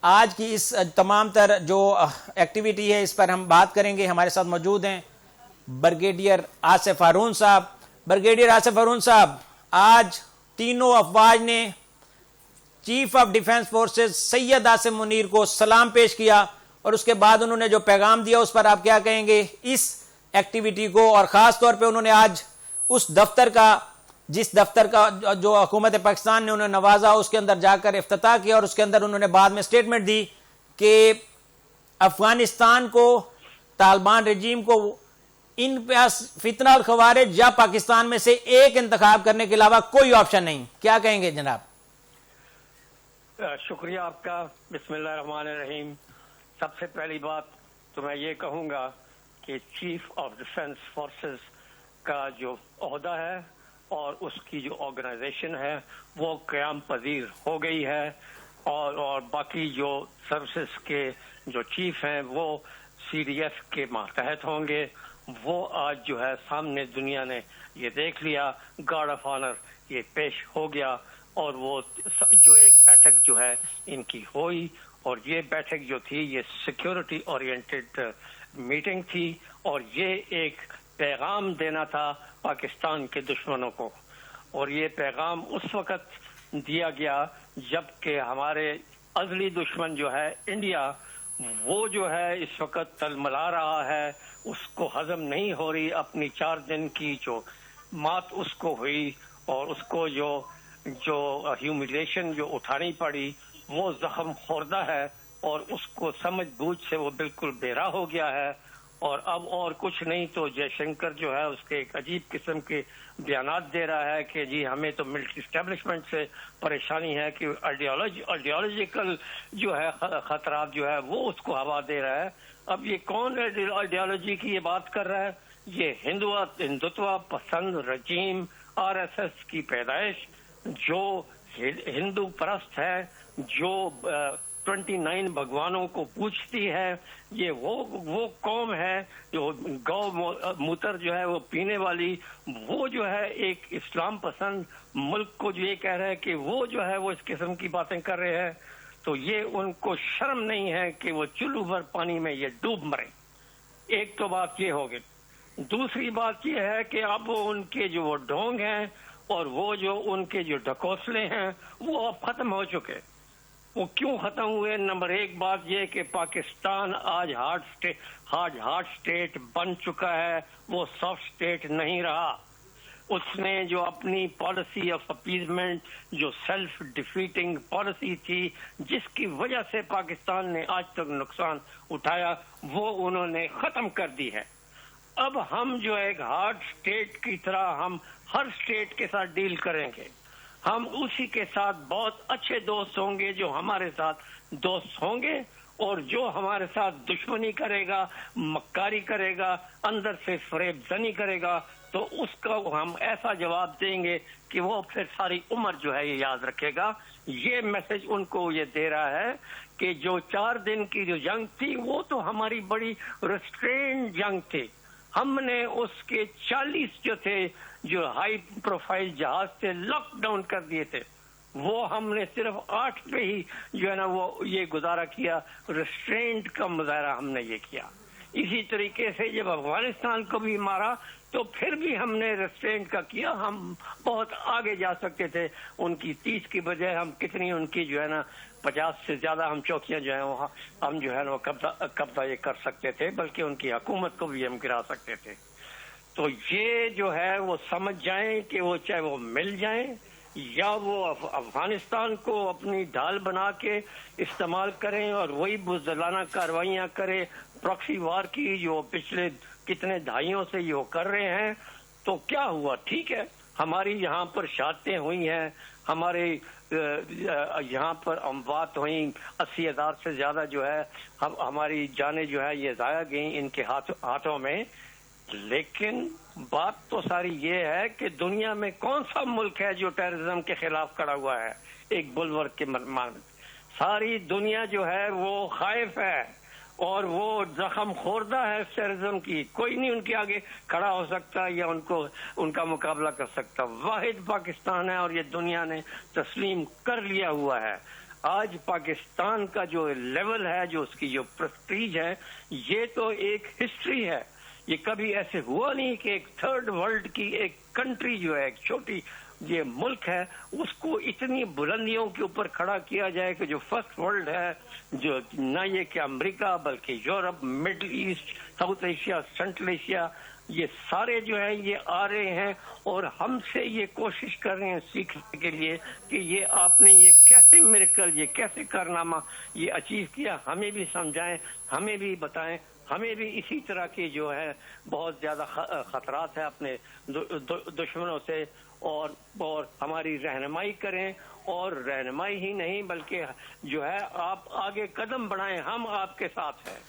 آج کی اس تمام تر جو ایکٹیویٹی ہے اس پر ہم بات کریں گے. ہمارے ساتھ موجود ہیں بریگیڈیئر آصف ہارون صاحب. بریگیڈیئر آصف ہارون صاحب، آج تینوں افواج نے chief of defence forces Syed Asim Munir کو سلام پیش کیا اور اس کے بعد انہوں نے جو پیغام دیا اس پر آپ کیا کہیں گے اس ایکٹیویٹی کو؟ اور خاص طور پہ انہوں نے آج اس دفتر کا، جس دفتر کا جو حکومت پاکستان نے انہیں نوازا، اس کے اندر جا کر افتتاح کیا اور اس کے اندر انہوں نے بعد میں سٹیٹمنٹ دی کہ افغانستان کو، طالبان رجیم کو ان فتنہ الخوارج یا پاکستان میں سے ایک انتخاب کرنے کے علاوہ کوئی آپشن نہیں. کیا کہیں گے جناب؟ شکریہ آپ کا. بسم اللہ الرحمن الرحیم. سب سے پہلی بات تو میں یہ کہوں گا کہ چیف آف ڈیفنس فورسز کا جو عہدہ ہے اور اس کی جو آرگنائزیشن ہے وہ قیام پذیر ہو گئی ہے، اور باقی جو سروسز کے جو چیف ہیں وہ سی ڈی ایف کے ماتحت ہوں گے. وہ آج جو ہے سامنے دنیا نے یہ دیکھ لیا، گارڈ آف آنر یہ پیش ہو گیا، اور وہ جو ایک بیٹھک جو ہے ان کی ہوئی، اور یہ بیٹھک جو تھی یہ سیکیورٹی اورینٹڈ میٹنگ تھی، اور یہ ایک پیغام دینا تھا پاکستان کے دشمنوں کو. اور یہ پیغام اس وقت دیا گیا جب کہ ہمارے ازلی دشمن جو ہے انڈیا، وہ جو ہے اس وقت تلملا رہا ہے، اس کو ہضم نہیں ہو رہی اپنی 4 دن کی جو مات اس کو ہوئی، اور اس کو جو ہیوملیشن جو اٹھانی پڑی، وہ زخم خوردہ ہے، اور اس کو سمجھ بوجھ سے وہ بالکل بے راہ ہو گیا ہے. اور اب اور کچھ نہیں تو جے شنکر جو ہے اس کے ایک عجیب قسم کے بیانات دے رہا ہے کہ جی ہمیں تو ملٹری اسٹیبلشمنٹ سے پریشانی ہے، کہ آئیڈیالوجیکل جو ہے خطرات جو ہے وہ اس کو ہوا دے رہا ہے. اب یہ کون آئیڈیالوجی کی یہ بات کر رہا ہے؟ یہ ہندوتوا پسند رجیم، آر ایس ایس کی پیدائش، جو ہندو پرست ہے، جو 29 بھگوانوں کو پوچھتی ہے. یہ وہ قوم ہے جو گو موتر جو ہے وہ پینے والی. وہ جو ہے ایک اسلام پسند ملک کو جو یہ کہہ رہے ہیں کہ وہ جو ہے وہ اس قسم کی باتیں کر رہے ہیں. تو یہ ان کو شرم نہیں ہے کہ وہ چلو بھر پانی میں یہ ڈوب مرے. ایک تو بات یہ ہوگی. دوسری بات یہ ہے کہ اب ان کے جو وہ ڈھونگ ہیں اور وہ جو ان کے جو ڈھکوسلے ہیں وہ اب ختم ہو چکے. وہ کیوں ختم ہوئے؟ نمبر ایک بات یہ کہ پاکستان آج ہارڈ سٹیٹ بن چکا ہے، وہ سافٹ سٹیٹ نہیں رہا. اس نے جو اپنی پالیسی آف اپیزمنٹ، جو سیلف ڈیفیٹنگ پالیسی تھی، جس کی وجہ سے پاکستان نے آج تک نقصان اٹھایا، وہ انہوں نے ختم کر دی ہے. اب ہم جو ایک ہارڈ سٹیٹ کی طرح ہم ہر سٹیٹ کے ساتھ ڈیل کریں گے. ہم اسی کے ساتھ بہت اچھے دوست ہوں گے جو ہمارے ساتھ دوست ہوں گے، اور جو ہمارے ساتھ دشمنی کرے گا، مکاری کرے گا، اندر سے فریب زنی کرے گا، تو اس کا ہم ایسا جواب دیں گے کہ وہ پھر ساری عمر جو ہے یہ یاد رکھے گا. یہ میسج ان کو یہ دے رہا ہے کہ جو 4 دن کی جو جنگ تھی وہ تو ہماری بڑی ریسٹرینڈ جنگ تھی. ہم نے اس کے 40 جو تھے جو ہائی پروفائل جہاز سے لاک ڈاؤن کر دیے تھے. وہ ہم نے صرف 8 پہ ہی جو ہے نا وہ یہ گزارا کیا، ریسٹرینٹ کا مظاہرہ ہم نے یہ کیا. اسی طریقے سے جب افغانستان کو بھی مارا تو پھر بھی ہم نے ریسٹرینٹ کا کیا. ہم بہت آگے جا سکتے تھے. ان کی 30 کی بجائے ہم کتنی ان کی جو ہے نا 50 سے زیادہ ہم چوکیاں جو ہیں وہاں ہم جو ہے نا وہ قبضہ یہ کر سکتے تھے، بلکہ ان کی حکومت کو بھی ہم گرا سکتے تھے. تو یہ جو ہے وہ سمجھ جائیں کہ وہ چاہے وہ مل جائیں یا وہ افغانستان کو اپنی ڈھال بنا کے استعمال کریں اور وہی بزدلانہ کاروائیاں کرے پراکسی وار کی جو پچھلے کتنے دہائیوں سے یہ کر رہے ہیں. تو کیا ہوا؟ ٹھیک ہے، ہماری یہاں پر شہادتیں ہوئی ہیں، ہمارے یہاں پر اموات ہوئیں، 80,000 سے زیادہ جو ہے ہماری جانیں جو ہے یہ ضائع گئیں ان کے ہاتھوں میں. لیکن بات تو ساری یہ ہے کہ دنیا میں کون سا ملک ہے جو ٹیررزم کے خلاف کھڑا ہوا ہے ایک بلورک کے مانند؟ ساری دنیا جو ہے وہ خائف ہے اور وہ زخم خوردہ ہے ٹیررزم کی. کوئی نہیں ان کے آگے کھڑا ہو سکتا یا ان کا مقابلہ کر سکتا. واحد پاکستان ہے اور یہ دنیا نے تسلیم کر لیا ہوا ہے. آج پاکستان کا جو لیول ہے، جو اس کی جو پریسٹیج ہے، یہ تو ایک ہسٹری ہے. یہ کبھی ایسے ہوا نہیں کہ ایک تھرڈ ورلڈ کی ایک کنٹری جو ہے، ایک چھوٹی یہ ملک ہے، اس کو اتنی بلندیوں کے اوپر کھڑا کیا جائے کہ جو فرسٹ ورلڈ ہے، جو نہ یہ کہ امریکہ بلکہ Europe, Middle East, South Asia, Central Asia, یہ سارے جو ہیں یہ آ رہے ہیں اور ہم سے یہ کوشش کر رہے ہیں سیکھنے کے لیے کہ یہ آپ نے یہ کیسے میریکل، یہ کیسے کارنامہ یہ اچیو کیا. ہمیں بھی سمجھائیں، ہمیں بھی بتائیں. ہمیں بھی اسی طرح کے جو ہے بہت زیادہ خطرات ہیں اپنے دشمنوں سے، اور ہماری رہنمائی کریں. اور رہنمائی ہی نہیں بلکہ جو ہے آپ آگے قدم بڑھائیں، ہم آپ کے ساتھ ہیں.